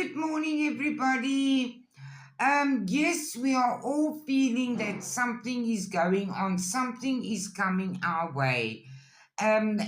Good morning, everybody. Yes, we are all feeling that something is going on, something is coming our way, and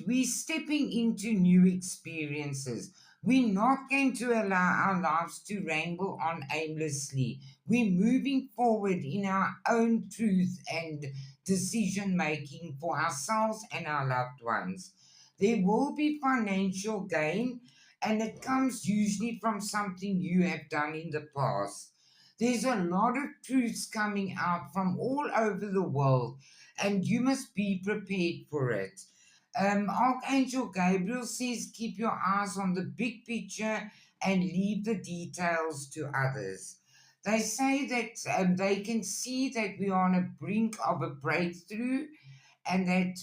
we're stepping into new experiences. We're not going to allow our lives to ramble on aimlessly. We're moving forward in our own truth and decision making for ourselves and our loved ones. There will be financial gain, and it comes usually from something you have done in the past. There's a lot of truths coming out from all over the world, and you must be prepared for it. Archangel Gabriel says, keep your eyes on the big picture and leave the details to others. They say that they can see that we are on a brink of a breakthrough, and that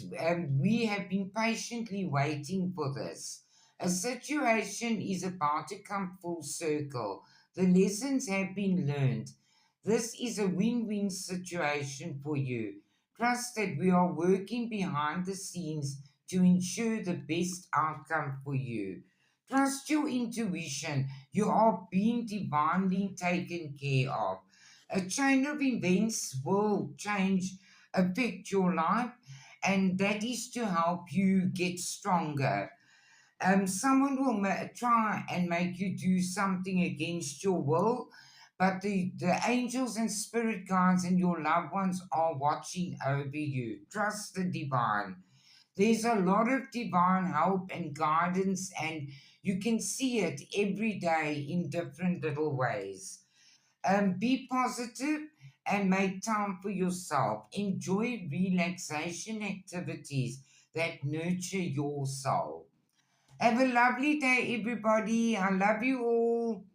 we have been patiently waiting for this. A situation is about to come full circle. The lessons have been learned. This is a win win situation for you. Trust that we are working behind the scenes to ensure the best outcome for you. Trust your intuition. You are being divinely taken care of. A chain of events will affect your life, and that is to help you get stronger. Someone will try and make you do something against your will, but the angels and spirit guides and your loved ones are watching over you. Trust the divine. There's a lot of divine help and guidance, and you can see it every day in different little ways. Be positive and make time for yourself. Enjoy relaxation activities that nurture your soul. Have a lovely day, everybody. I love you all.